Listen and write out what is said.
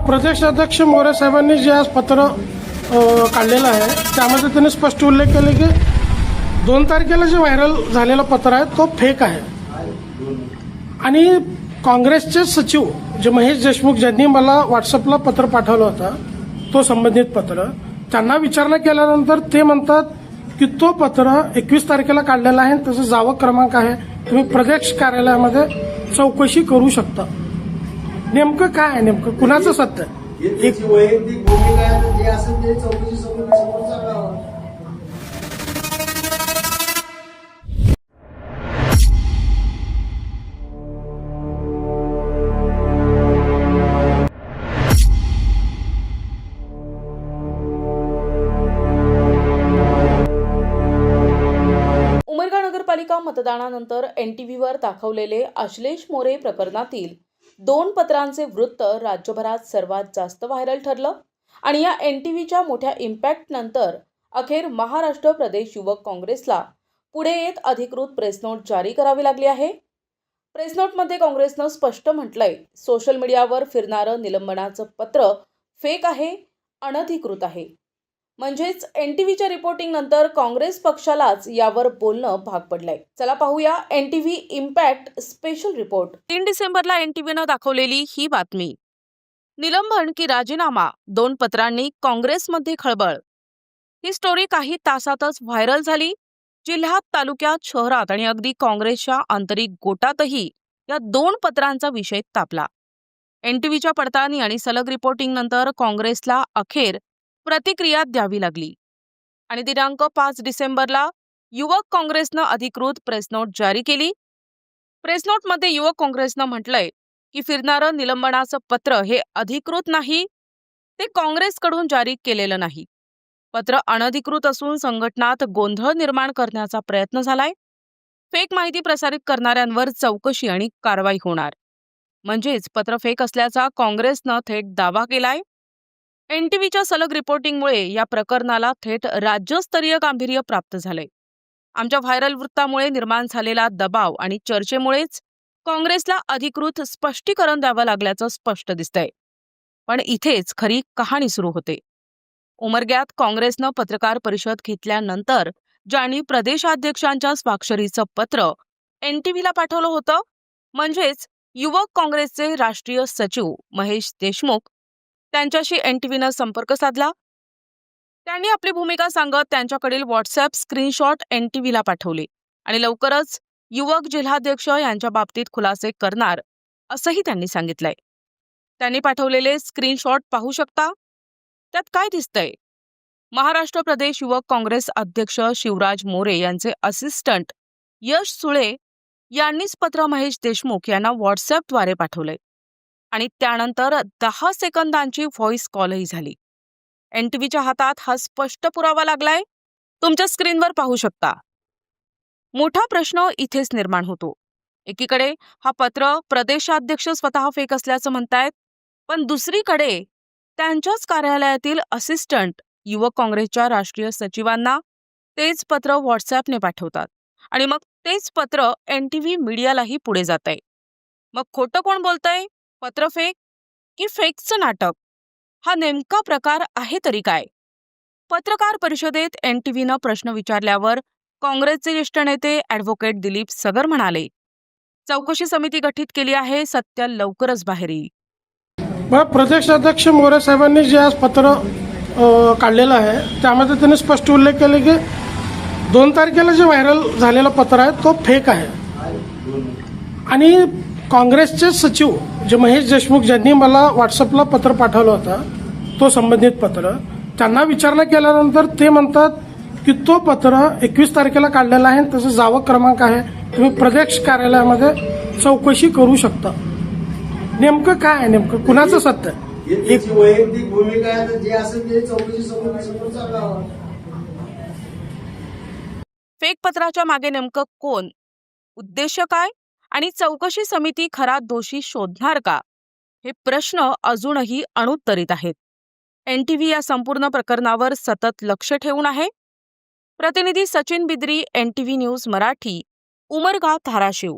प्रदेशाध्यक्ष मोरे साहेबांनी जे आज पत्र काढलेलं आहे त्यामध्ये त्यांनी स्पष्ट उल्लेख केले की 2 तारखेला जे व्हायरल झालेलं पत्र आहे तो फेक आहे आणि काँग्रेसचे सचिव जे महेश देशमुख ज्यांनी मला व्हॉट्सअपला पत्र पाठवलं होतं तो संबंधित पत्र त्यांना विचारणा केल्यानंतर ते म्हणतात की तो पत्र 21 तारखेला काढलेला आहे, त्याचा जावक क्रमांक आहे, तुम्ही प्रदेश कार्यालयामध्ये चौकशी करू शकता. नेमकं काय आहे, नेमकं कुणाचं सत्य आहे? एक वैयक्तिक भूमिका आहे, जे असेल ते चौकशी समोर सांगावं. उमरगा नगरपालिका मतदानानंतर NTVवर दाखवलेले अश्लेष मोरे प्रकरणातील 2 पत्रांचे वृत्त राज्यभरात सर्वात जास्त व्हायरल ठरलं आणि या NTVच्या मोठ्या इम्पॅक्ट नंतर अखेर महाराष्ट्र प्रदेश युवक काँग्रेसला पुढे येत अधिकृत प्रेस नोट जारी करावी लागली आहे. प्रेस नोटमध्ये काँग्रेसनं स्पष्ट म्हटलंय, सोशल मीडियावर फिरणारं निलंबनाचं पत्र फेक आहे, अनधिकृत आहे. म्हणजेच NTVच्या रिपोर्टिंग नंतर काँग्रेस पक्षालाच यावर बोलणं भाग पडलंय. चला पाहूया NTV इम्पॅक्ट स्पेशल रिपोर्ट. 3 डिसेंबरला NTVनं दाखवलेली ही बातमी. निलंबन की राजीनामा, 2 पत्रांनी काँग्रेसमध्ये खळबळ. ही स्टोरी काही तासातच व्हायरल झाली. जिल्ह्यात, तालुक्यात, शहरात आणि अगदी काँग्रेसच्या आंतरिक गोटातही या 2 पत्रांचा विषय तापला. NTVच्या पडताळणी आणि सलग रिपोर्टिंग नंतर काँग्रेसला अखेर प्रतिक्रिया द्यावी लागली आणि दिनांक 5 डिसेंबरला युवक काँग्रेसनं अधिकृत प्रेस नोट जारी केली. प्रेस नोटमध्ये युवक काँग्रेसनं म्हटलंय की फिरणारं निलंबनाचं पत्र हे अधिकृत नाही, ते काँग्रेसकडून जारी केलेलं नाही. पत्र अनधिकृत असून संघटनात गोंधळ निर्माण करण्याचा प्रयत्न झालाय. फेक माहिती प्रसारित करणाऱ्यांवर चौकशी आणि कारवाई होणार. म्हणजेच पत्र फेक असल्याचा काँग्रेसनं थेट दावा केलाय. NTVच्या सलग रिपोर्टिंगमुळे या प्रकरणाला थेट राज्यस्तरीय गांभीर्य प्राप्त झालंय. आमच्या व्हायरल वृत्तामुळे निर्माण झालेला दबाव आणि चर्चेमुळेच काँग्रेसला अधिकृत स्पष्टीकरण द्यावं लागल्याचं स्पष्ट दिसतंय. पण इथेच खरी कहाणी सुरू होते. उमरग्यात काँग्रेसनं पत्रकार परिषद घेतल्यानंतर ज्यांनी प्रदेशाध्यक्षांच्या स्वाक्षरीचं पत्र NTVला पाठवलं होतं, म्हणजेच युवक काँग्रेसचे राष्ट्रीय सचिव महेश देशमुख, त्यांच्याशी NTVनं संपर्क साधला. त्यांनी आपली भूमिका सांगत त्यांच्याकडील व्हॉट्सअप स्क्रीनशॉट NTVला पाठवले आणि लवकरच युवक जिल्हाध्यक्ष यांच्या बाबतीत खुलासे करणार असंही त्यांनी सांगितलंय. त्यांनी पाठवलेले स्क्रीनशॉट पाहू शकता. त्यात काय दिसतंय? महाराष्ट्र प्रदेश युवक काँग्रेस अध्यक्ष शिवराज मोरे यांचे असिस्टंट यश सुळे यांनीच पत्र महेश देशमुख यांना व्हॉट्सअपद्वारे पाठवलंय आणि त्यानंतर 10 सेकंदांची व्हॉइस कॉलही झाली. NTVच्या हातात हा स्पष्ट पुरावा लागलाय, तुमच्या स्क्रीनवर पाहू शकता. मोठा प्रश्न इथेच निर्माण होतो. एकीकडे हा पत्र प्रदेशाध्यक्ष स्वतः फेक असल्याचं म्हणतायत, पण दुसरीकडे त्यांच्याच कार्यालयातील असिस्टंट युवक काँग्रेसच्या राष्ट्रीय सचिवांना तेच पत्र व्हॉट्सअपने पाठवतात आणि मग तेच पत्र NTV मीडियालाही पुढे जातंय. मग खोटं कोण बोलतंय? पत्र फेक की फेकचं नाटक? हा नेमका प्रकार आहे तरी काय? पत्रकार परिषदेत NTVनं प्रश्न विचारल्यावर काँग्रेसचे ज्येष्ठ नेते ॲडव्होकेट दिलीप सगर म्हणाले, चौकशी समिती गठीत केली आहे, सत्य लवकरच बाहेर येईल. प्रदेशाध्यक्ष मोरे साहेबांनी जे आज पत्र काढलेलं आहे त्यामध्ये त्यांनी स्पष्ट उल्लेख केले की 2 तारखेला जे व्हायरल झालेलं पत्र आहे तो फेक आहे आणि काँग्रेसचे सचिव जे महेश देशमुख ज्यांनी मला व्हॉट्सअपला पत्र पाठवलं होतं तो संबंधित पत्र त्यांना विचारणा केल्यानंतर ते म्हणतात की तो पत्र 21 तारखेला काढलेला आहे, त्याचा जावक क्रमांक आहे, तुम्ही प्रदेश कार्यालयामध्ये चौकशी करू शकता. नेमकं काय आहे, नेमकं कुणाचं सत्य आहे? एक वैयक्तिक भूमिका आहे, जे असेल ते चौकशी समोर सांगावं. फेक पत्राच्या मागे नेमकं कोण, उद्देश काय आणि चौकशी समिती खरा दोषी शोधणार का, हे प्रश्न अजूनही अनुत्तरित आहेत. NTV या संपूर्ण प्रकरणावर सतत लक्ष ठेवून आहे. प्रतिनिधी सचिन बिद्री, NTV न्यूज मराठी, उमरगा, धाराशिव.